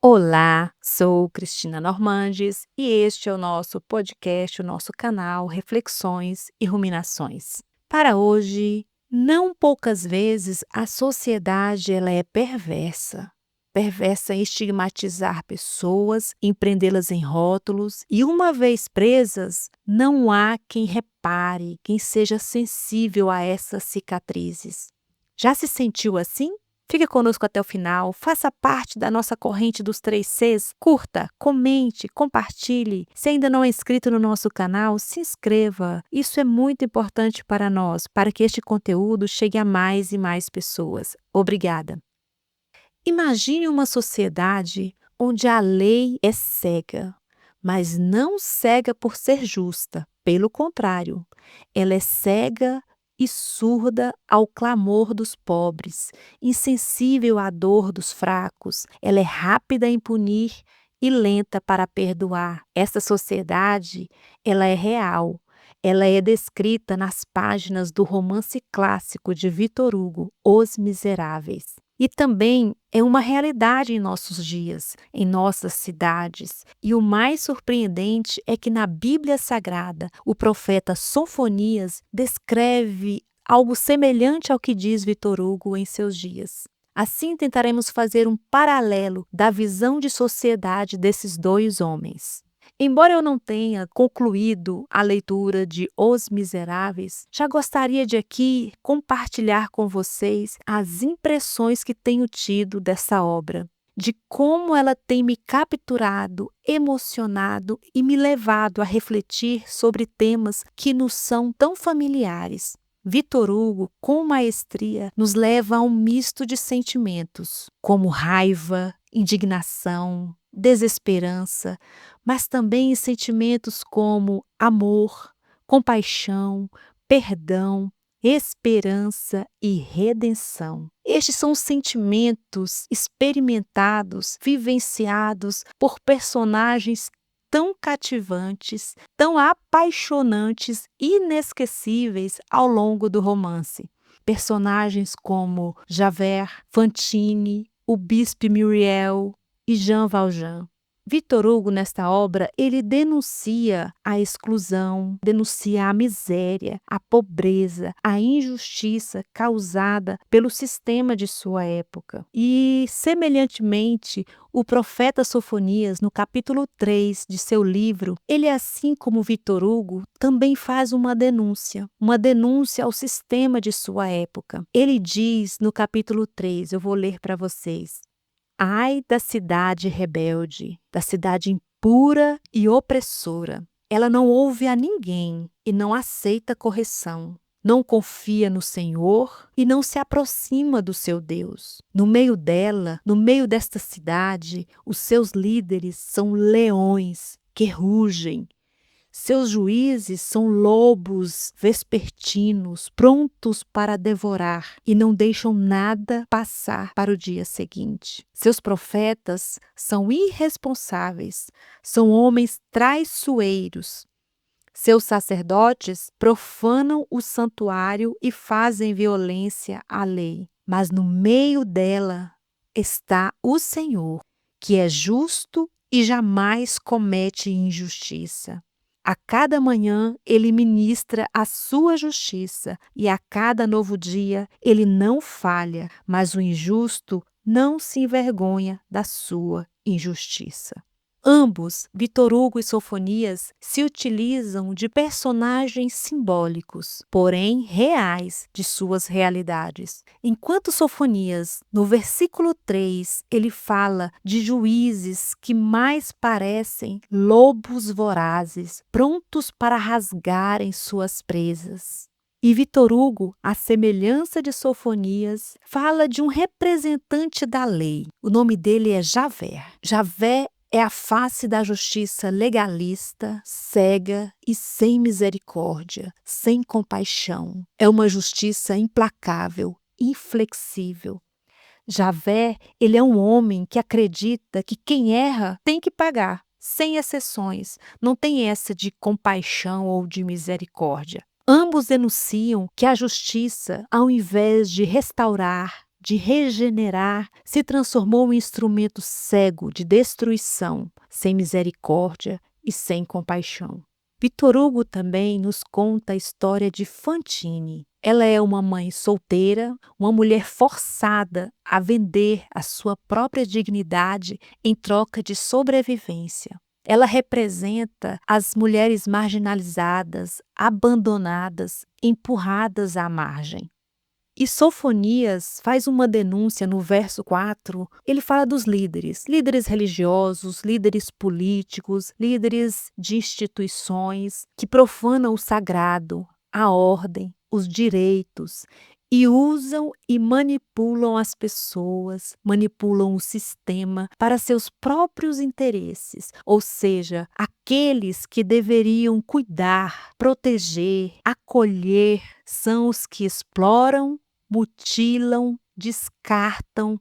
Olá, sou Cristina Normandes e este é o nosso podcast, o nosso canal Reflexões e Ruminações. Para hoje, não poucas vezes a sociedade ela é perversa. Perversa em estigmatizar pessoas, em prendê-las em rótulos e uma vez presas, não há quem repare, quem seja sensível a essas cicatrizes. Já se sentiu assim? Fique conosco até o final, faça parte da nossa corrente dos 3 Cs, curta, comente, compartilhe. Se ainda não é inscrito no nosso canal, se inscreva. Isso é muito importante para nós, para que este conteúdo chegue a mais e mais pessoas. Obrigada. Imagine uma sociedade onde a lei é cega, mas não cega por ser justa. Pelo contrário, ela é cega e surda ao clamor dos pobres, insensível à dor dos fracos. Ela é rápida em punir e lenta para perdoar. Essa sociedade, ela é real. Ela é descrita nas páginas do romance clássico de Victor Hugo, Os Miseráveis. E também é uma realidade em nossos dias, em nossas cidades. E o mais surpreendente é que na Bíblia Sagrada, o profeta Sofonias descreve algo semelhante ao que diz Victor Hugo em seus dias. Assim tentaremos fazer um paralelo da visão de sociedade desses dois homens. Embora eu não tenha concluído a leitura de Os Miseráveis, já gostaria de aqui compartilhar com vocês as impressões que tenho tido dessa obra, de como ela tem me capturado, emocionado e me levado a refletir sobre temas que nos são tão familiares. Victor Hugo, com maestria, nos leva a um misto de sentimentos, como raiva, indignação, desesperança, mas também sentimentos como amor, compaixão, perdão, esperança e redenção. Estes são os sentimentos experimentados, vivenciados por personagens tão cativantes, tão apaixonantes, inesquecíveis ao longo do romance. Personagens como Javert, Fantine, o Bispo Myriel e Jean Valjean. Victor Hugo, nesta obra, ele denuncia a exclusão, denuncia a miséria, a pobreza, a injustiça causada pelo sistema de sua época. E, semelhantemente, o profeta Sofonias, no capítulo 3 de seu livro, ele, assim como Victor Hugo, também faz uma denúncia ao sistema de sua época. Ele diz no capítulo 3, eu vou ler para vocês: Ai da cidade rebelde, da cidade impura e opressora. Ela não ouve a ninguém e não aceita correção. Não confia no Senhor e não se aproxima do seu Deus. No meio dela, no meio desta cidade, os seus líderes são leões que rugem. Seus juízes são lobos vespertinos, prontos para devorar e não deixam nada passar para o dia seguinte. Seus profetas são irresponsáveis, são homens traiçoeiros. Seus sacerdotes profanam o santuário e fazem violência à lei. Mas no meio dela está o Senhor, que é justo e jamais comete injustiça. A cada manhã ele ministra a sua justiça e a cada novo dia ele não falha, mas o injusto não se envergonha da sua injustiça. Ambos, Victor Hugo e Sofonias, se utilizam de personagens simbólicos, porém reais, de suas realidades. Enquanto Sofonias, no versículo 3, ele fala de juízes que mais parecem lobos vorazes, prontos para rasgarem suas presas. E Victor Hugo, à semelhança de Sofonias, fala de um representante da lei. O nome dele é Javert. Javert é a face da justiça legalista, cega e sem misericórdia, sem compaixão. É uma justiça implacável, inflexível. Javert, ele é um homem que acredita que quem erra tem que pagar, sem exceções. Não tem essa de compaixão ou de misericórdia. Ambos denunciam que a justiça, ao invés de restaurar, de regenerar, se transformou em instrumento cego de destruição, sem misericórdia e sem compaixão. Victor Hugo também nos conta a história de Fantine. Ela é uma mãe solteira, uma mulher forçada a vender a sua própria dignidade em troca de sobrevivência. Ela representa as mulheres marginalizadas, abandonadas, empurradas à margem. E Sofonias faz uma denúncia no verso 4. Ele fala dos líderes, líderes religiosos, líderes políticos, líderes de instituições que profanam o sagrado, a ordem, os direitos e usam e manipulam as pessoas, manipulam o sistema para seus próprios interesses, ou seja, aqueles que deveriam cuidar, proteger, acolher, são os que exploram, mutilam, descartam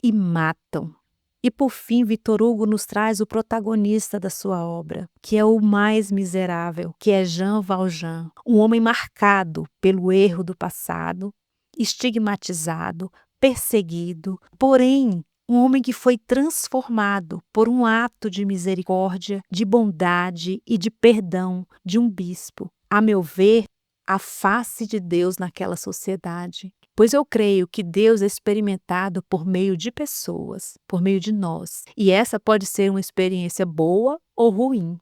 e matam. E por fim, Victor Hugo nos traz o protagonista da sua obra, que é o mais miserável, que é Jean Valjean, um homem marcado pelo erro do passado, estigmatizado, perseguido, porém um homem que foi transformado por um ato de misericórdia, de bondade e de perdão de um bispo. A meu ver, a face de Deus naquela sociedade. Pois eu creio que Deus é experimentado por meio de pessoas, por meio de nós. E essa pode ser uma experiência boa ou ruim.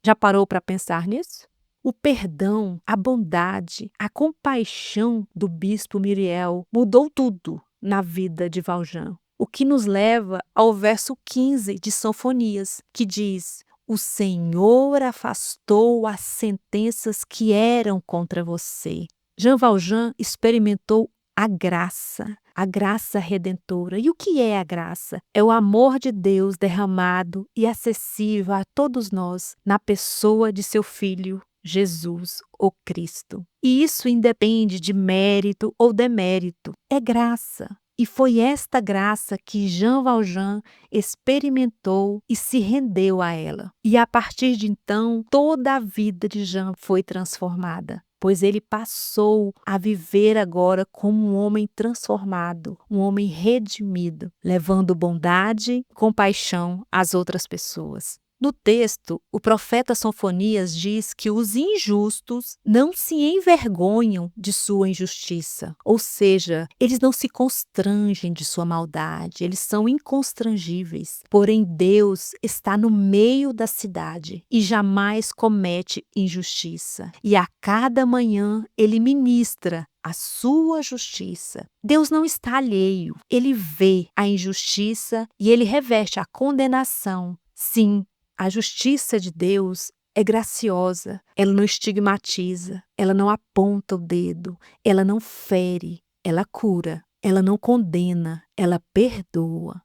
Já parou para pensar nisso? O perdão, a bondade, a compaixão do bispo Miriel mudou tudo na vida de Valjean. O que nos leva ao verso 15 de Sofonias, que diz: o Senhor afastou as sentenças que eram contra você. Jean Valjean experimentou a graça redentora. E o que é a graça? É o amor de Deus derramado e acessível a todos nós na pessoa de seu Filho, Jesus, o Cristo. E isso independe de mérito ou demérito. É graça. E foi esta graça que Jean Valjean experimentou e se rendeu a ela. E a partir de então, toda a vida de Jean foi transformada, pois ele passou a viver agora como um homem transformado, um homem redimido, levando bondade e compaixão às outras pessoas. No texto, o profeta Sofonias diz que os injustos não se envergonham de sua injustiça, ou seja, eles não se constrangem de sua maldade, eles são inconstrangíveis. Porém, Deus está no meio da cidade e jamais comete injustiça. E a cada manhã ele ministra a sua justiça. Deus não está alheio, ele vê a injustiça e ele reveste a condenação. Sim, a justiça de Deus é graciosa, ela não estigmatiza, ela não aponta o dedo, ela não fere, ela cura, ela não condena, ela perdoa.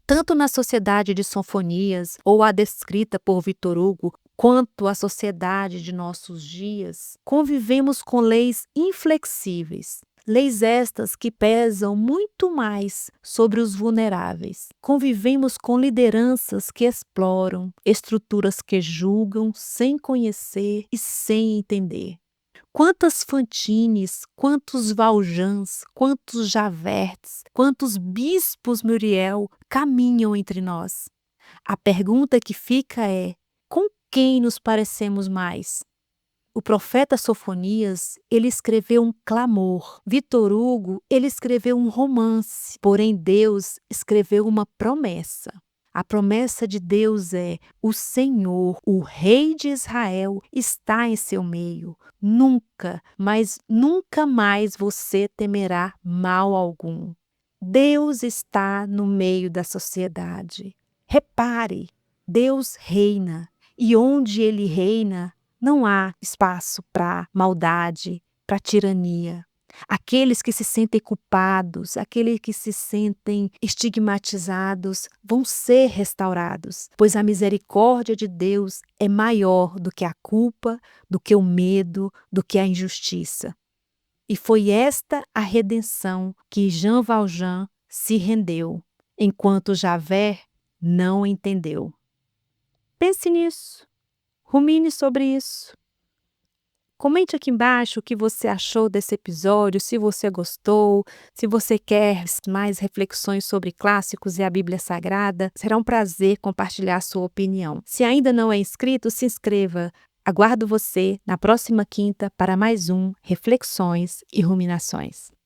Tanto na sociedade de Sofonias, ou a descrita por Victor Hugo, quanto a sociedade de nossos dias, convivemos com leis inflexíveis. Leis estas que pesam muito mais sobre os vulneráveis. Convivemos com lideranças que exploram, estruturas que julgam sem conhecer e sem entender. Quantas Fantines, quantos Valjans, quantos Javerts, quantos bispos Muriel caminham entre nós? A pergunta que fica é: com quem nos parecemos mais? O profeta Sofonias, ele escreveu um clamor. Victor Hugo, ele escreveu um romance. Porém, Deus escreveu uma promessa. A promessa de Deus é: o Senhor, o Rei de Israel, está em seu meio. Nunca, mas nunca mais você temerá mal algum. Deus está no meio da sociedade. Repare, Deus reina. E onde ele reina, não há espaço para maldade, para tirania. Aqueles que se sentem culpados, aqueles que se sentem estigmatizados, vão ser restaurados, pois a misericórdia de Deus é maior do que a culpa, do que o medo, do que a injustiça. E foi esta a redenção que Jean Valjean se rendeu, enquanto Javert não entendeu. Pense nisso. Rumine sobre isso. Comente aqui embaixo o que você achou desse episódio, se você gostou, se você quer mais reflexões sobre clássicos e a Bíblia Sagrada. Será um prazer compartilhar a sua opinião. Se ainda não é inscrito, se inscreva. Aguardo você na próxima quinta para mais um Reflexões e Ruminações.